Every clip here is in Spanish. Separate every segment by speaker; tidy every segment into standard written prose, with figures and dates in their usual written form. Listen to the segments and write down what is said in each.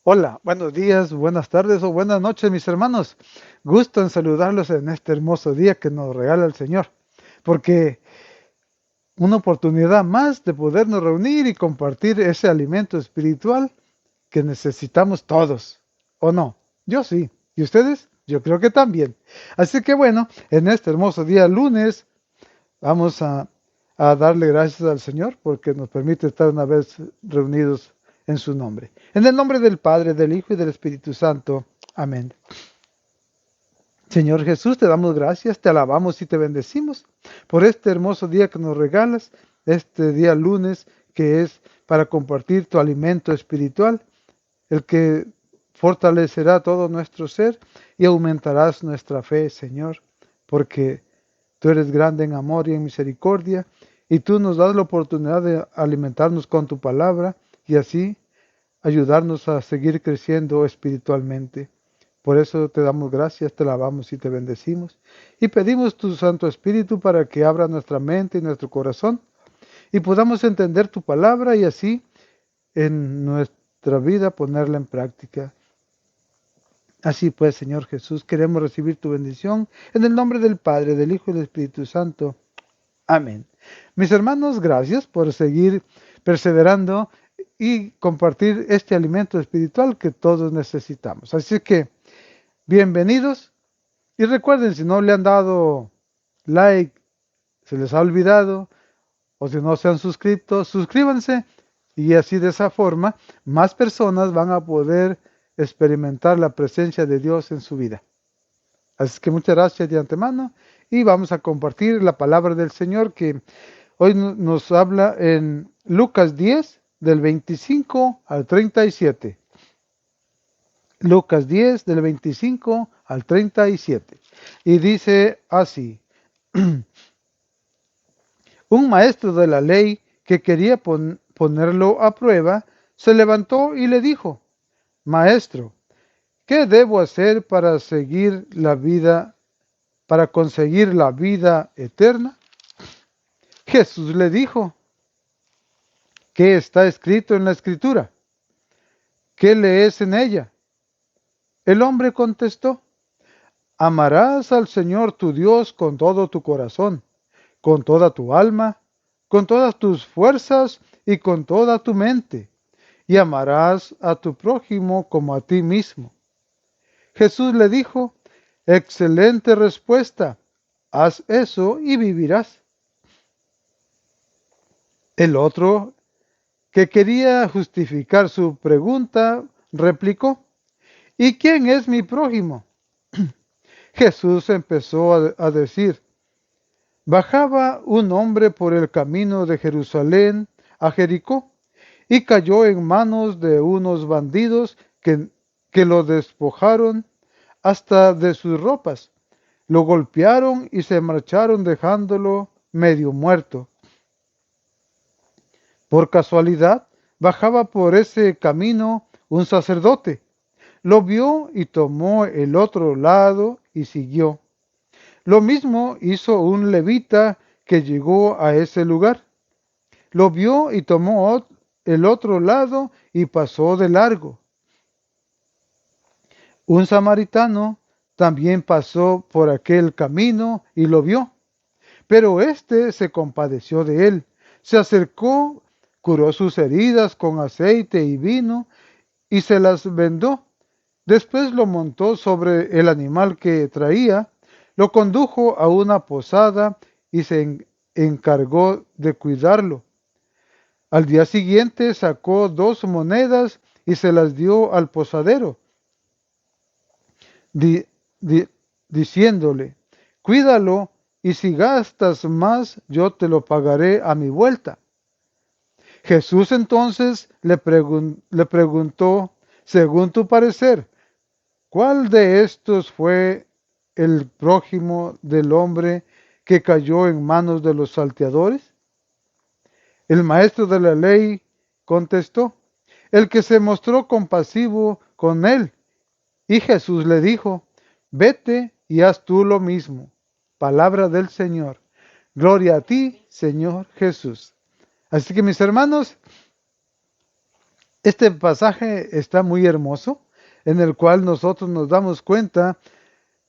Speaker 1: Hola, buenos días, buenas tardes o buenas noches, mis hermanos. Gusto en saludarlos en este hermoso día que nos regala el Señor, porque una oportunidad más de podernos reunir y compartir ese alimento espiritual que necesitamos todos, ¿o no? Yo sí. ¿Y ustedes? Yo creo que también. Así que bueno, en este hermoso día lunes vamos a darle gracias al Señor porque nos permite estar una vez reunidos en su nombre. En el nombre del Padre, del Hijo y del Espíritu Santo. Amén. Señor Jesús, te damos gracias, te alabamos y te bendecimos por este hermoso día que nos regalas, este día lunes que es para compartir tu alimento espiritual, el que fortalecerá todo nuestro ser y aumentarás nuestra fe, Señor, porque tú eres grande en amor y en misericordia, y tú nos das la oportunidad de alimentarnos con tu palabra y así ayudarnos a seguir creciendo espiritualmente. Por eso te damos gracias, te alabamos y te bendecimos. Y pedimos tu Santo Espíritu para que abra nuestra mente y nuestro corazón y podamos entender tu palabra y así en nuestra vida ponerla en práctica. Así pues, Señor Jesús, queremos recibir tu bendición en el nombre del Padre, del Hijo y del Espíritu Santo. Amén. Mis hermanos, gracias por seguir perseverando y compartir este alimento espiritual que todos necesitamos. Así que, bienvenidos y recuerden, si no le han dado like, se les ha olvidado o si no se han suscrito, suscríbanse y así de esa forma más personas van a poder experimentar la presencia de Dios en su vida. Así que muchas gracias de antemano y vamos a compartir la palabra del Señor que hoy nos habla en Lucas 10 del 25 al 37. Lucas 10 del 25 al 37. Y dice así, un maestro de la ley que quería ponerlo a prueba, se levantó y le dijo, Maestro, ¿qué debo hacer para conseguir la vida eterna? Jesús le dijo, ¿qué está escrito en la escritura? ¿Qué lees en ella? El hombre contestó, amarás al Señor tu Dios con todo tu corazón, con toda tu alma, con todas tus fuerzas y con toda tu mente, y amarás a tu prójimo como a ti mismo. Jesús le dijo, excelente respuesta, haz eso y vivirás. El otro, que quería justificar su pregunta, replicó, ¿y quién es mi prójimo? Jesús empezó a decir, bajaba un hombre por el camino de Jerusalén a Jericó y cayó en manos de unos bandidos que lo despojaron hasta de sus ropas. Lo golpearon y se marcharon dejándolo medio muerto. Por casualidad, bajaba por ese camino un sacerdote. Lo vio y tomó el otro lado y siguió. Lo mismo hizo un levita que llegó a ese lugar. Lo vio y tomó el otro lado y pasó de largo. Un samaritano también pasó por aquel camino y lo vio, pero éste se compadeció de él, se acercó, curó sus heridas con aceite y vino y se las vendó. Después lo montó sobre el animal que traía, lo condujo a una posada y se encargó de cuidarlo. Al día siguiente sacó 2 monedas y se las dio al posadero, di- di- diciéndole, cuídalo y si gastas más, yo te lo pagaré a mi vuelta. Jesús entonces le preguntó, según tu parecer, ¿cuál de estos fue el prójimo del hombre que cayó en manos de los salteadores? El maestro de la ley contestó, el que se mostró compasivo con él. Y Jesús le dijo, vete y haz tú lo mismo. Palabra del Señor. Gloria a ti, Señor Jesús. Así que mis hermanos, Este pasaje está muy hermoso, en el cual nosotros nos damos cuenta,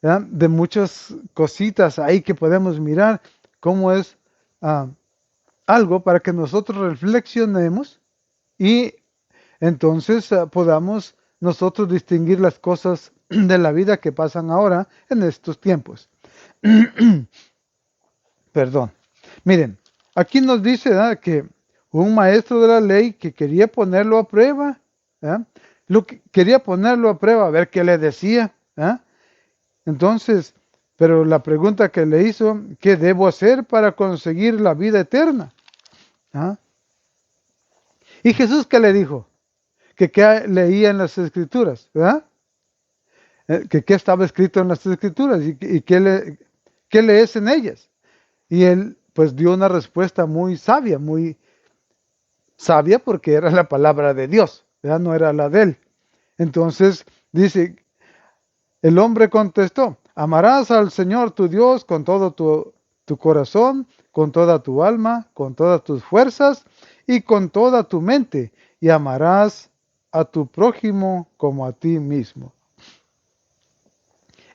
Speaker 1: ¿verdad?, de muchas cositas ahí que podemos mirar, cómo es ah, algo para que nosotros reflexionemos y entonces podamos nosotros distinguir las cosas de la vida que pasan ahora en estos tiempos. Perdón. Miren, aquí nos dice, ¿verdad?, que un maestro de la ley que quería ponerlo a prueba, ¿verdad?, quería ponerlo a prueba, a ver qué le decía, ¿verdad? Entonces, pero la pregunta que le hizo, ¿qué debo hacer para conseguir la vida eterna? ¿Ah? Y Jesús, ¿qué le dijo? Que qué leía en las escrituras, ¿verdad? Que qué estaba escrito en las escrituras y qué lees en ellas. Y él pues dio una respuesta muy sabia porque era la palabra de Dios, ¿verdad? No era la de él. Entonces dice, el hombre contestó, amarás al Señor tu Dios con todo tu corazón, con toda tu alma, con todas tus fuerzas y con toda tu mente, y amarás a tu prójimo como a ti mismo.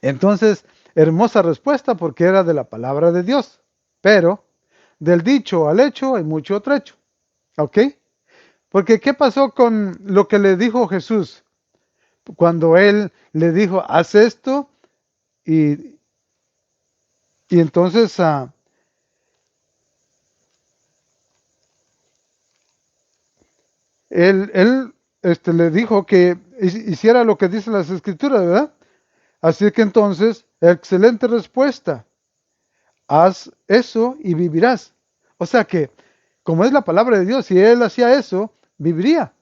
Speaker 1: Entonces, hermosa respuesta porque era de la palabra de Dios, pero del dicho al hecho hay mucho trecho, ¿ok? Porque ¿qué pasó con lo que le dijo Jesús? Cuando él le dijo, haz esto, y, y entonces él le dijo que hiciera lo que dicen las escrituras, ¿verdad? Así que entonces, excelente respuesta. Haz eso y vivirás. O sea que, como es la palabra de Dios, si él hacía eso, viviría.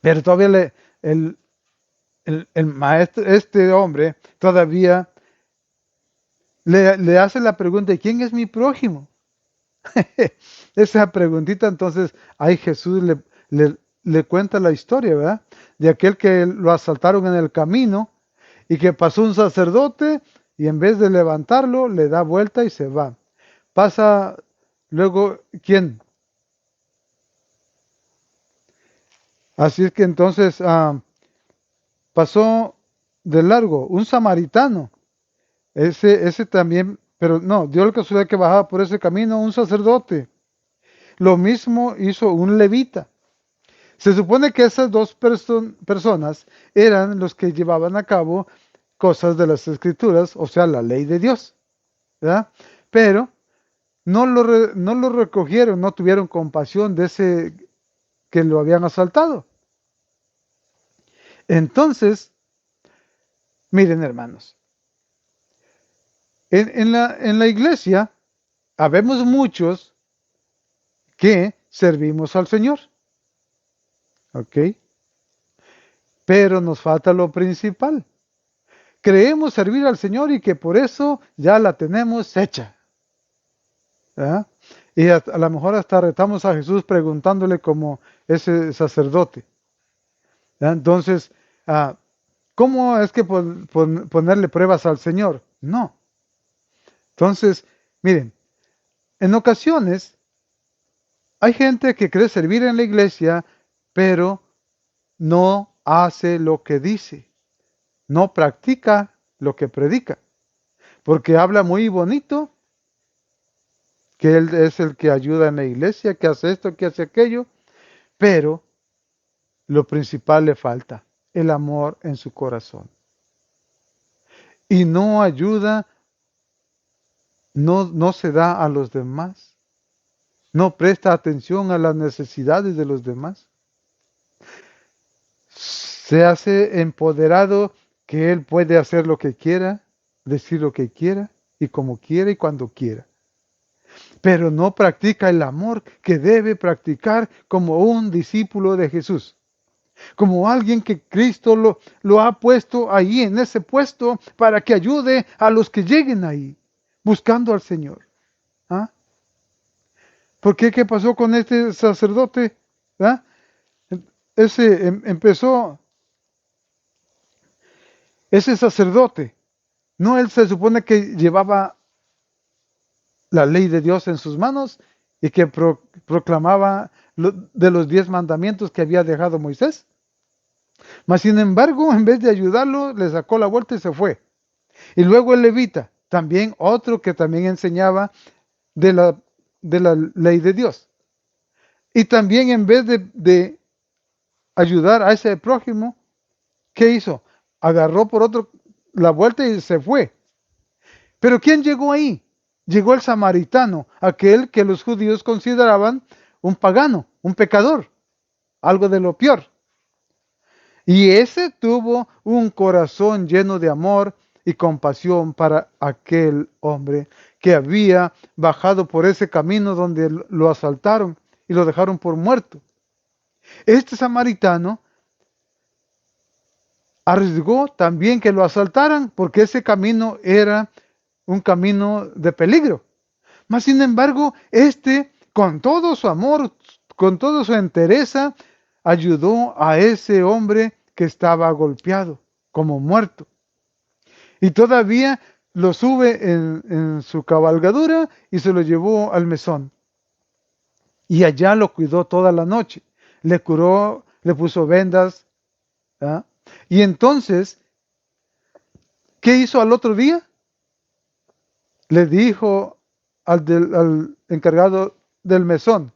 Speaker 1: Pero todavía el maestro, este hombre, todavía le hace la pregunta, ¿quién es mi prójimo? Esa preguntita, entonces, ahí Jesús le cuenta la historia, ¿verdad? De aquel que lo asaltaron en el camino y que pasó un sacerdote y en vez de levantarlo, le da vuelta y se va. Pasa luego, ¿quién? Así es que entonces pasó de largo un samaritano. Ese también, pero no, dio la casualidad que bajaba por ese camino un sacerdote. Lo mismo hizo un levita. Se supone que esas dos personas eran los que llevaban a cabo cosas de las escrituras, o sea, la ley de Dios, ¿verdad? Pero no lo recogieron, no tuvieron compasión de ese que lo habían asaltado. Entonces, miren hermanos, en la iglesia habemos muchos que servimos al Señor, ¿ok? Pero nos falta lo principal. Creemos servir al Señor y que por eso ya la tenemos hecha, ¿verdad? Y a lo mejor hasta retamos a Jesús preguntándole como ese sacerdote, ¿verdad? Entonces, ¿cómo es que ponerle pruebas al Señor? No. Entonces, miren, en ocasiones hay gente que cree servir en la iglesia, pero no hace lo que dice, no practica lo que predica, porque habla muy bonito, que él es el que ayuda en la iglesia, que hace esto, que hace aquello, pero lo principal le falta, el amor en su corazón. Y no ayuda, no se da a los demás, no presta atención a las necesidades de los demás. Se hace empoderado que él puede hacer lo que quiera, decir lo que quiera y como quiera y cuando quiera. Pero no practica el amor que debe practicar como un discípulo de Jesús. Como alguien que Cristo lo ha puesto ahí en ese puesto para que ayude a los que lleguen ahí, buscando al Señor. ¿Ah? ¿Por qué? ¿Qué pasó con este sacerdote? ¿Ah? Empezó, ese sacerdote, no él se supone que llevaba la ley de Dios en sus manos y que proclamaba de los 10 mandamientos que había dejado Moisés. Mas sin embargo, en vez de ayudarlo, le sacó la vuelta y se fue. Y luego el levita, también otro que también enseñaba de la ley de Dios. Y también en vez de ayudar a ese prójimo, ¿qué hizo? Agarró por otro la vuelta y se fue. Pero ¿quién llegó ahí? Llegó el samaritano, aquel que los judíos consideraban un pagano, un pecador, algo de lo peor. Y ese tuvo un corazón lleno de amor y compasión para aquel hombre que había bajado por ese camino donde lo asaltaron y lo dejaron por muerto. Este samaritano arriesgó también que lo asaltaran porque ese camino era un camino de peligro. Mas sin embargo, con todo su amor, con toda su entereza, ayudó a ese hombre que estaba golpeado, como muerto. Y todavía lo sube en su cabalgadura y se lo llevó al mesón. Y allá lo cuidó toda la noche. Le curó, le puso vendas. ¿Ah? Y entonces, ¿qué hizo al otro día? Le dijo al encargado del mesón,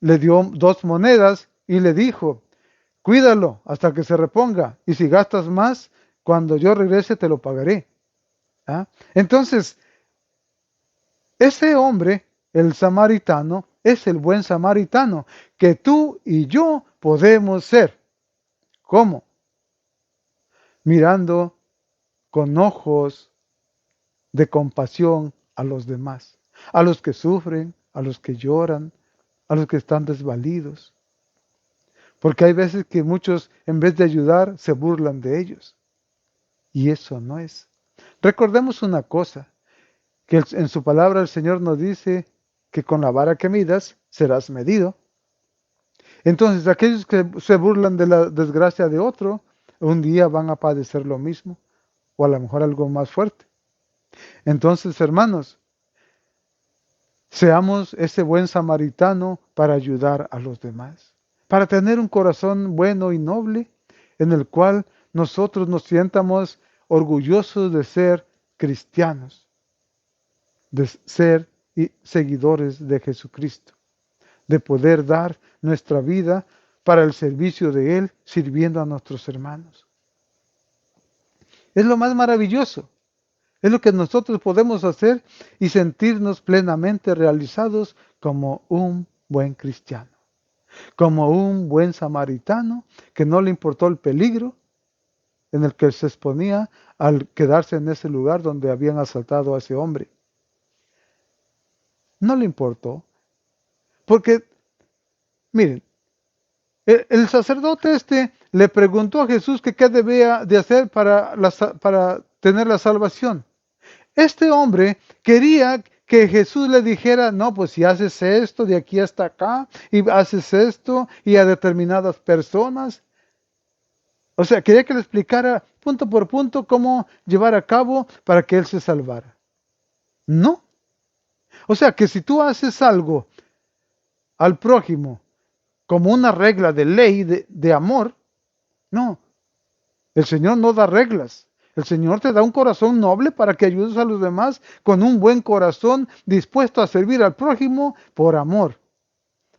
Speaker 1: le dio 2 monedas y le dijo, cuídalo hasta que se reponga, y si gastas más, cuando yo regrese te lo pagaré. ¿Ah? Entonces, ese hombre, el samaritano, es el buen samaritano que tú y yo podemos ser. ¿Cómo? Mirando con ojos de compasión a los demás, a los que sufren, a los que lloran, a los que están desvalidos. Porque hay veces que muchos, en vez de ayudar, se burlan de ellos. Y eso no es. Recordemos una cosa, que en su palabra el Señor nos dice que con la vara que midas serás medido. Entonces, aquellos que se burlan de la desgracia de otro, un día van a padecer lo mismo, o a lo mejor algo más fuerte. Entonces, hermanos, seamos ese buen samaritano para ayudar a los demás, para tener un corazón bueno y noble, en el cual nosotros nos sientamos orgullosos de ser cristianos, de ser seguidores de Jesucristo, de poder dar nuestra vida para el servicio de Él, sirviendo a nuestros hermanos. Es lo más maravilloso. Es lo que nosotros podemos hacer y sentirnos plenamente realizados como un buen cristiano, como un buen samaritano que no le importó el peligro en el que se exponía al quedarse en ese lugar donde habían asaltado a ese hombre. No le importó, porque, miren, el sacerdote le preguntó a Jesús que qué debía de hacer para tener la salvación. Este hombre quería que Jesús le dijera, no, pues si haces esto de aquí hasta acá, y haces esto, y a determinadas personas. O sea, quería que le explicara punto por punto cómo llevar a cabo para que él se salvara. No. O sea, que si tú haces algo al prójimo como una regla de ley, de amor, no. El Señor no da reglas. El Señor te da un corazón noble para que ayudes a los demás con un buen corazón dispuesto a servir al prójimo por amor.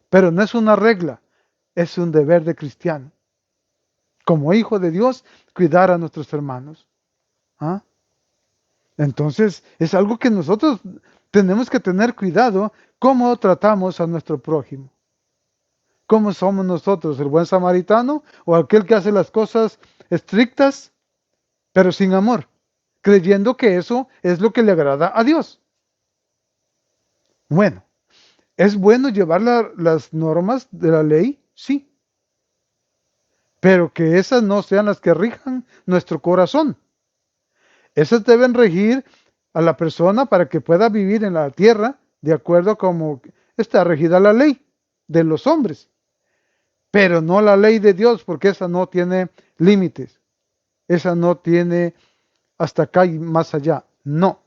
Speaker 1: Pero no es una regla, es un deber de cristiano. Como hijo de Dios, cuidar a nuestros hermanos. ¿Ah? Entonces, es algo que nosotros tenemos que tener cuidado cómo tratamos a nuestro prójimo. ¿Cómo somos nosotros? ¿El buen samaritano o aquel que hace las cosas estrictas pero sin amor, creyendo que eso es lo que le agrada a Dios? Bueno, ¿es bueno llevar las normas de la ley? Sí. Pero que esas no sean las que rijan nuestro corazón. Esas deben regir a la persona para que pueda vivir en la tierra de acuerdo a cómo está regida la ley de los hombres. Pero no la ley de Dios, porque esa no tiene límites. Esa no tiene hasta acá y más allá. No.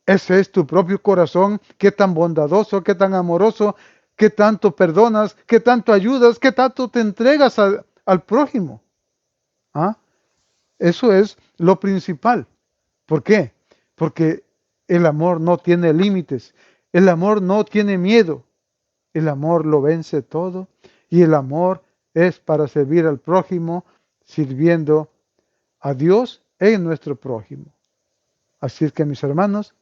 Speaker 1: Ese es tu propio corazón, qué tan bondadoso, qué tan amoroso qué tanto perdonas, qué tanto ayudas, qué tanto te entregas al prójimo. ¿Ah? Eso es lo principal. ¿Por qué? Porque el amor no tiene límites, el amor no tiene miedo, el amor lo vence todo y el amor es para servir al prójimo, sirviendo a Dios en nuestro prójimo. Así es que, mis hermanos,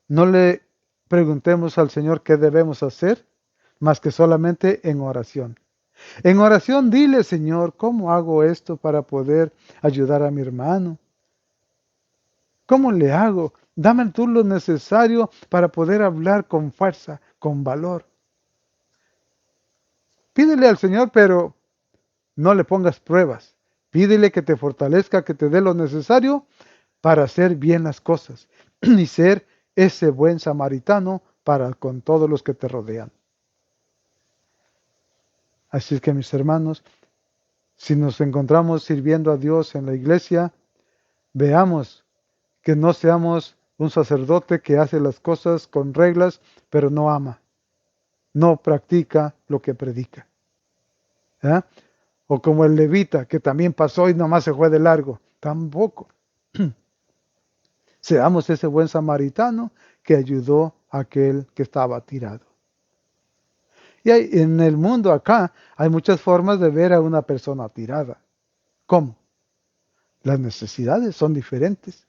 Speaker 1: no le preguntemos al Señor qué debemos hacer, más que solamente en oración. En oración dile, Señor, ¿cómo hago esto para poder ayudar a mi hermano? ¿Cómo le hago? Dame tú lo necesario para poder hablar con fuerza, con valor. Pídele al Señor, pero no le pongas pruebas. Pídele que te fortalezca, que te dé lo necesario para hacer bien las cosas y ser ese buen samaritano para con todos los que te rodean. Así es que, mis hermanos, si nos encontramos sirviendo a Dios en la iglesia, veamos que no seamos un sacerdote que hace las cosas con reglas, pero no ama, no practica lo que predica. ¿Eh? O como el levita, que también pasó y nomás se fue de largo. Tampoco. Seamos ese buen samaritano que ayudó a aquel que estaba tirado. Y en el mundo acá hay muchas formas de ver a una persona tirada. ¿Cómo? Las necesidades son diferentes.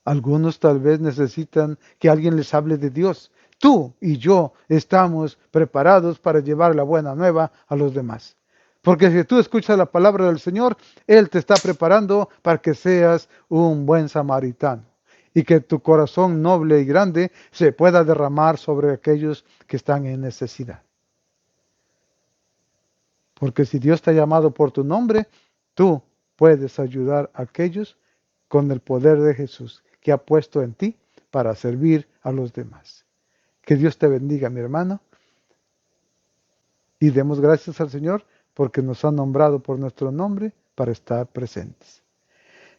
Speaker 1: Algunos tal vez necesitan que alguien les hable de Dios. Tú y yo estamos preparados para llevar la buena nueva a los demás. Porque si tú escuchas la palabra del Señor, Él te está preparando para que seas un buen samaritano. Y que tu corazón noble y grande se pueda derramar sobre aquellos que están en necesidad. Porque si Dios te ha llamado por tu nombre, tú puedes ayudar a aquellos con el poder de Jesús que ha puesto en ti para servir a los demás. Que Dios te bendiga, mi hermano, y demos gracias al Señor porque nos ha nombrado por nuestro nombre para estar presentes.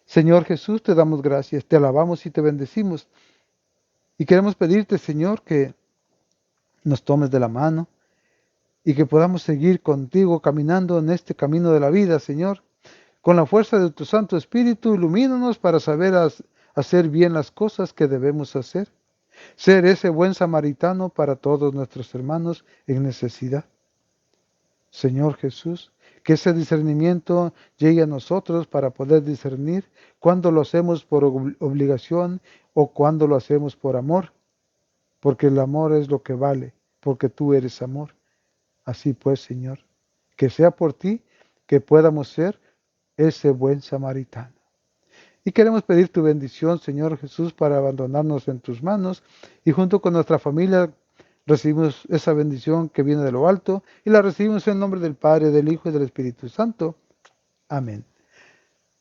Speaker 1: Señor Jesús, te damos gracias, te alabamos y te bendecimos. Y queremos pedirte, Señor, que nos tomes de la mano y que podamos seguir contigo caminando en este camino de la vida, Señor. Con la fuerza de tu Santo Espíritu, ilumínanos para saber hacer bien las cosas que debemos hacer. Ser ese buen samaritano para todos nuestros hermanos en necesidad. Señor Jesús, que ese discernimiento llegue a nosotros para poder discernir cuándo lo hacemos por obligación o cuándo lo hacemos por amor. Porque el amor es lo que vale, porque tú eres amor. Así pues, Señor, que sea por ti que podamos ser ese buen samaritano. Y queremos pedir tu bendición, Señor Jesús, para abandonarnos en tus manos y junto con nuestra familia recibimos esa bendición que viene de lo alto y la recibimos en nombre del Padre, del Hijo y del Espíritu Santo. Amén.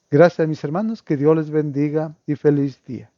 Speaker 1: Gracias, mis hermanos, que Dios les bendiga y feliz día.